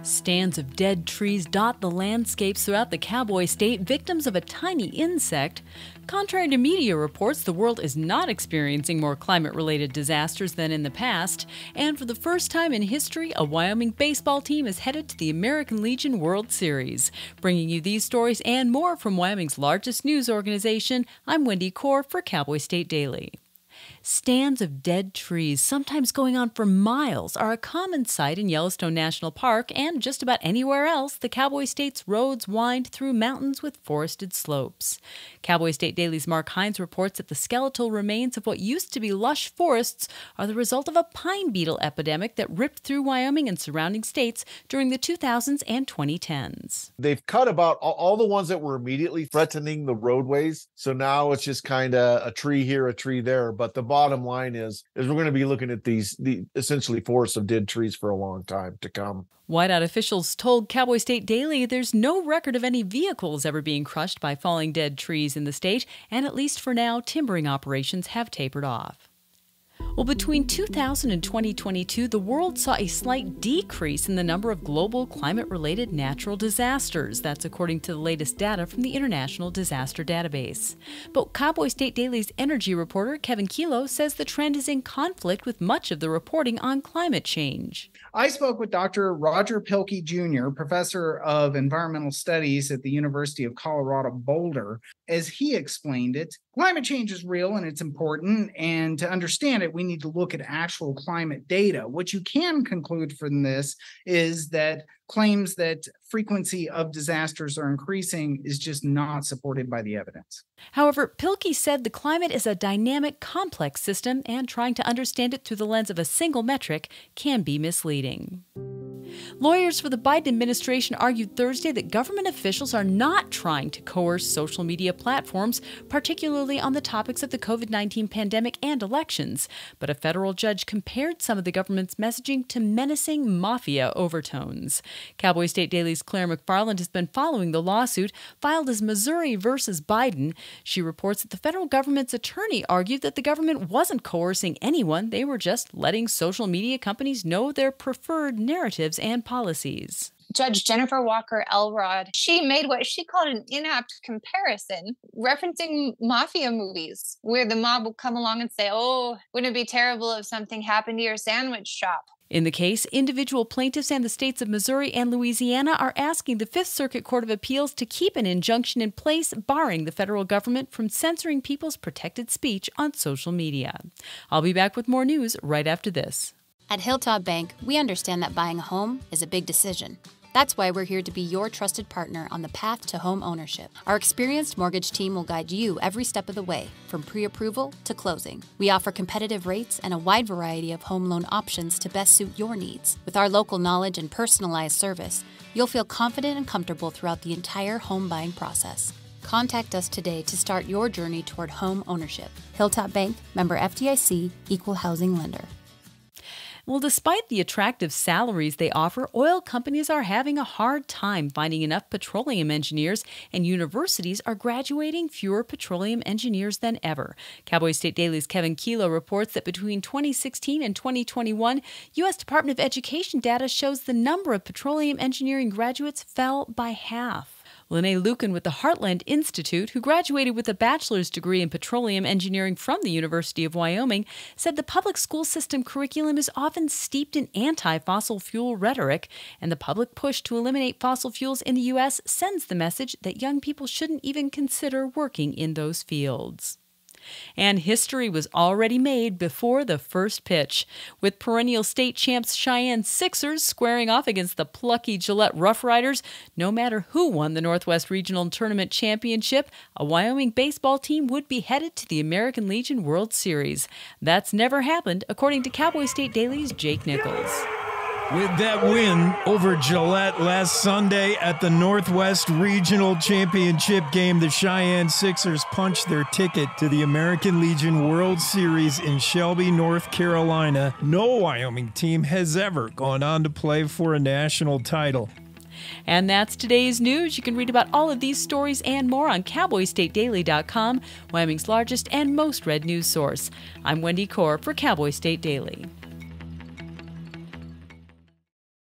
Stands of dead trees dot the landscapes throughout the Cowboy State, victims of a tiny insect. Contrary to media reports, the world is not experiencing more climate-related disasters than in the past. And for the first time in history, a Wyoming baseball team is headed to the American Legion World Series. Bringing you these stories and more from Wyoming's largest news organization, I'm Wendy Corr for Cowboy State Daily. Stands of dead trees, sometimes going on for miles, are a common sight in Yellowstone National Park and just about anywhere else. The Cowboy State's roads wind through mountains with forested slopes. Cowboy State Daily's Mark Hines reports that the skeletal remains of what used to be lush forests are the result of a pine beetle epidemic that ripped through Wyoming and surrounding states during the 2000s and 2010s. They've cut about all the ones that were immediately threatening the roadways. So now it's just kind of a tree here, a tree there. But the bottom line is we're going to be looking at the essentially forests of dead trees for a long time to come. Whiteout officials told Cowboy State Daily there's no record of any vehicles ever being crushed by falling dead trees in the state, and at least for now, timbering operations have tapered off. Well, between 2000 and 2022, the world saw a slight decrease in the number of global climate-related natural disasters. That's according to the latest data from the International Disaster Database. But Cowboy State Daily's energy reporter Kevin Kilo says the trend is in conflict with much of the reporting on climate change. I spoke with Dr. Roger Pilkey Jr., professor of environmental studies at the University of Colorado Boulder. As he explained it, climate change is real and it's important, and to understand it, we need to look at actual climate data. What you can conclude from this is that claims that frequency of disasters are increasing is just not supported by the evidence. However, Pilkey said the climate is a dynamic, complex system, and trying to understand it through the lens of a single metric can be misleading. Lawyers for the Biden administration argued Thursday that government officials are not trying to coerce social media platforms, particularly on the topics of the COVID-19 pandemic and elections. But a federal judge compared some of the government's messaging to menacing mafia overtones. Cowboy State Daily's Claire McFarland has been following the lawsuit filed as Missouri versus Biden. She reports that the federal government's attorney argued that the government wasn't coercing anyone. They were just letting social media companies know their preferred narratives and policies. Judge Jennifer Walker Elrod, she made what she called an inapt comparison, referencing mafia movies, where the mob will come along and say, "Oh, wouldn't it be terrible if something happened to your sandwich shop?" In the case, individual plaintiffs and the states of Missouri and Louisiana are asking the Fifth Circuit Court of Appeals to keep an injunction in place barring the federal government from censoring people's protected speech on social media. I'll be back with more news right after this. At Hilltop Bank, we understand that buying a home is a big decision. That's why we're here to be your trusted partner on the path to home ownership. Our experienced mortgage team will guide you every step of the way, from pre-approval to closing. We offer competitive rates and a wide variety of home loan options to best suit your needs. With our local knowledge and personalized service, you'll feel confident and comfortable throughout the entire home buying process. Contact us today to start your journey toward home ownership. Hilltop Bank, member FDIC, equal housing lender. Well, despite the attractive salaries they offer, oil companies are having a hard time finding enough petroleum engineers, and universities are graduating fewer petroleum engineers than ever. Cowboy State Daily's Kevin Kilo reports that between 2016 and 2021, U.S. Department of Education data shows the number of petroleum engineering graduates fell by half. Lene Lucan with the Heartland Institute, who graduated with a bachelor's degree in petroleum engineering from the University of Wyoming, said the public school system curriculum is often steeped in anti-fossil fuel rhetoric, and the public push to eliminate fossil fuels in the U.S. sends the message that young people shouldn't even consider working in those fields. And history was already made before the first pitch, with perennial state champs Cheyenne Sixers squaring off against the plucky Gillette Rough Riders. No matter who won the Northwest Regional Tournament Championship, a Wyoming baseball team would be headed to the American Legion World Series. That's never happened, according to Cowboy State Daily's Jake Nichols. With that win over Gillette last Sunday at the Northwest Regional Championship game, the Cheyenne Sixers punched their ticket to the American Legion World Series in Shelby, North Carolina. No Wyoming team has ever gone on to play for a national title. And that's today's news. You can read about all of these stories and more on CowboyStateDaily.com, Wyoming's largest and most read news source. I'm Wendy Corr for Cowboy State Daily.